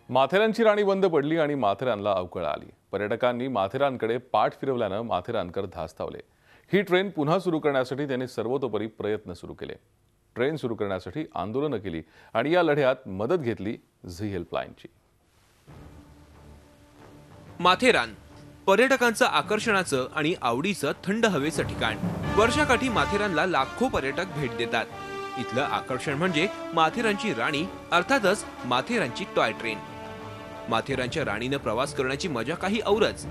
माथेरानची राणी बंद पडली आणि माथेरानला अवकळा आली। पर्यटकांनी माथेरानकडे पाठ फिरवल्याने माथेरानकर धास्तावले। ही ट्रेन पुन्हा सुरू करण्यासाठी त्यांनी सर्वतोपरी प्रयत्न सुरू केले। ट्रेन सुरू करण्यासाठी आंदोलन केली आणि या लढ्यात मदत घेतली झी हेल्पलाईनची। माथेरान पर्यटकांचं आकर्षणाचं आणि आवडीचं थंड हवेचं ठिकाण। वर्षाकाठी माथेरानला लाखो पर्यटक भेट देतात। इथलं आकर्षण म्हणजे माथेरानची राणी, अर्थातच माथेरानची टॉय ट्रेन। माथेरानच्या राणीने प्रवास करण्याची मजा काही औरच।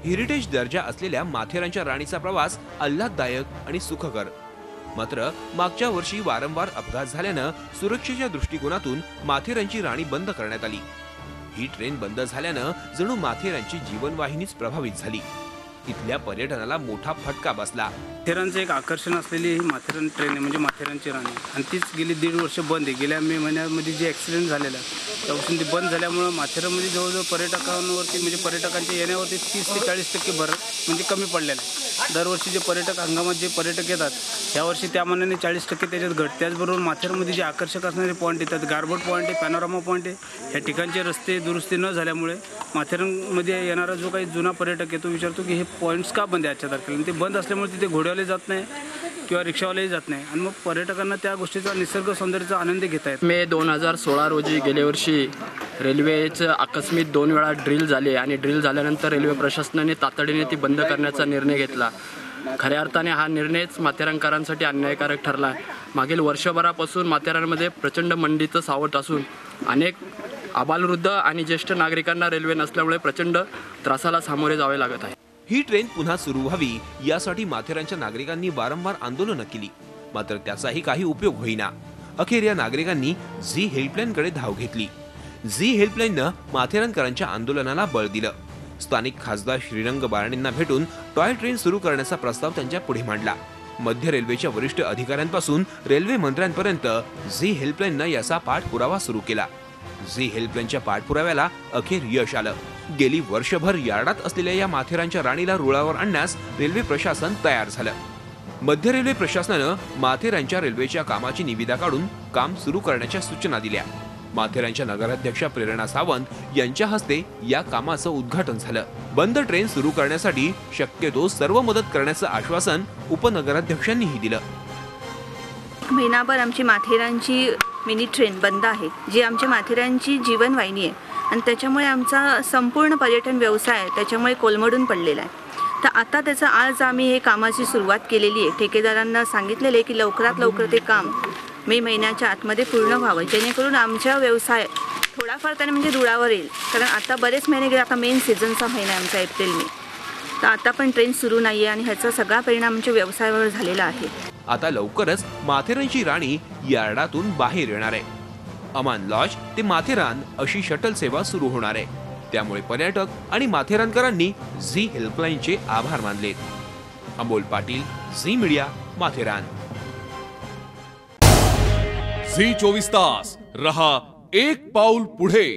हेरिटेज दर्जा असलेल्या माथेरानच्या राणीचा प्रवास आल्हाददायक आणि सुखकर। मात्र मागच्या वर्षी वारंवार अपघात झाल्याने सुरक्षेच्या दृष्टिकोनातून माथेरानची राणी बंद करण्यात आली। ही ट्रेन बंद झाल्याने जणू माथेरानची जीवनवाहिनीच प्रभावित झाली। इथल्या पर्यटनाला मोठा फटका बसला। माथेरानचं एक आकर्षण असलेली ही माथेरान ट्रेन आहे, म्हणजे माथेरानची राणी, आणि तीच गेली 1.5 वर्ष बंद आहे। गेल्या मे महिन्यामध्ये जे ॲक्सिडेंट झालेला त्यापासून ती बंद झाल्यामुळे माथेरानमध्ये जवळजवळ पर्यटकांवरती म्हणजे पर्यटकांच्या येण्यावरती 30 ते 40% भर म्हणजे कमी पडलेला आहे। दरवर्षी जे पर्यटक हंगामात जे पर्यटक येतात यावर्षी त्या मानाने 40% त्याच्यात घट। त्याचबरोबर माथेरानमध्ये जे आकर्षक असणारे पॉईंट येतात, गारबोट पॉईंट आहे, पॅनोरामा पॉईंट आहे, ह्या ठिकाणचे रस्ते दुरुस्ती न झाल्यामुळे माथेरानमध्ये येणारा जो काही जुना पर्यटक आहे तो विचारतो की हे पॉईंट्स का बंद आहे आजच्या तारखेला। ते बंद असल्यामुळे तिथे घोड्यावाले जात नाही किंवा रिक्षावालेही जात नाही आणि मग पर्यटकांना त्या गोष्टीचा निसर्ग सौंदर्याचा आनंद घेता येतो। मे 2016 रोजी गेल्या वर्षी रेल्वेचं आकस्मिक 2 वेळा ड्रिल झाले आणि ड्रिल झाल्यानंतर रेल्वे प्रशासनाने तातडीने ती बंद करण्याचा निर्णय घेतला। खऱ्या अर्थाने हा निर्णयच माथेरानकरांसाठी अन्यायकारक ठरला। मागील वर्षभरापासून माथेरानमध्ये प्रचंड मंदीचं सावट असून अनेक आबालवृद्ध आणि ज्येष्ठ नागरिकांना रेल्वे नसल्यामुळे प्रचंड त्रासाला सामोरे जावे लागत आहे। ही ट्रेन पुन्हा सुरू व्हावी यासाठी माथेरानच्या नागरिकांनी वारंवार आंदोलनं केली, मात्र त्याचाही काही उपयोग होईना। अखेर या नागरिकांनी झी हेल्पलाईनकडे धाव घेतली। झी हेल्पलाईननं माथेरानकरांच्या आंदोलनाला बळ दिलं। स्थानिक खासदार श्रीरंग बारणेंना भेटून टॉय ट्रेन सुरू करण्याचा प्रस्ताव त्यांच्या पुढे मांडला। मध्य रेल्वेच्या वरिष्ठ अधिकाऱ्यांपासून रेल्वे मंत्र्यांपर्यंत झी हेल्पलाईननं याचा पाठपुरावा सुरू केला। झी हेल्पलाईनच्या पाठपुराव्याला अखेर यश आलं। गेली वर्षभर यार्डात असलेल्या या माथेरानच्या राणीला रुळावर आणण्यास रेल्वे प्रशासन तयार झालं। मध्य रेल्वे प्रशासनानं माथेरानच्या रेल्वेच्या कामाची निविदा काढून काम सुरू करण्याच्या सूचना दिल्या। माथेरानच्या नगराध्यक्षा प्रेरणा सावंत यांच्या हस्ते या कामाचं उद्घाटन झालं। बंद ट्रेन सुरू करण्यासाठी शक्यतो सर्व मदत करण्याचं आश्वासन उपनगराध्यक्षांनीही दिलं। महिनाभर आमची माथेरानची मिनी ट्रेन बंद आहे, जी आमच्या माथेरानची जीवनवाहिनी आहे आणि त्याच्यामुळे आमचा संपूर्ण पर्यटन व्यवसाय त्याच्यामुळे कोलमडून पडलेला आहे। तर आता त्याचं आज आम्ही हे कामाची सुरुवात केलेली आहे। ठेकेदारांना सांगितलेले की लवकरात लवकर ते काम मे महिन्याच्या आतमध्ये पूर्ण व्हावं, जेणेकरून आमचा व्यवसाय थोडाफार त्याने म्हणजे रुळावर येईल। कारण आता बरेच महिने गेले, आता मेन सीझनचा महिना आहे आमचा एप्रिल मे, तर आता पण ट्रेन सुरू नाही आहे आणि ह्याचा सगळा परिणाम आमच्या व्यवसायावर झालेला आहे। आता लवकरच माथेरानची राणी यार्डातून बाहेर येणार आहे। अमान लॉज ते माथेरान अशी शटल सेवा सुरू होणार आहे। त्यामुळे पर्यटक आणि माथेरानकरांनी झी हेल्पलाईनचे आभार मानलेत। Amol Patil, Zee media, Matheran. Zee 24 तास रहा एक पाऊल पुढे।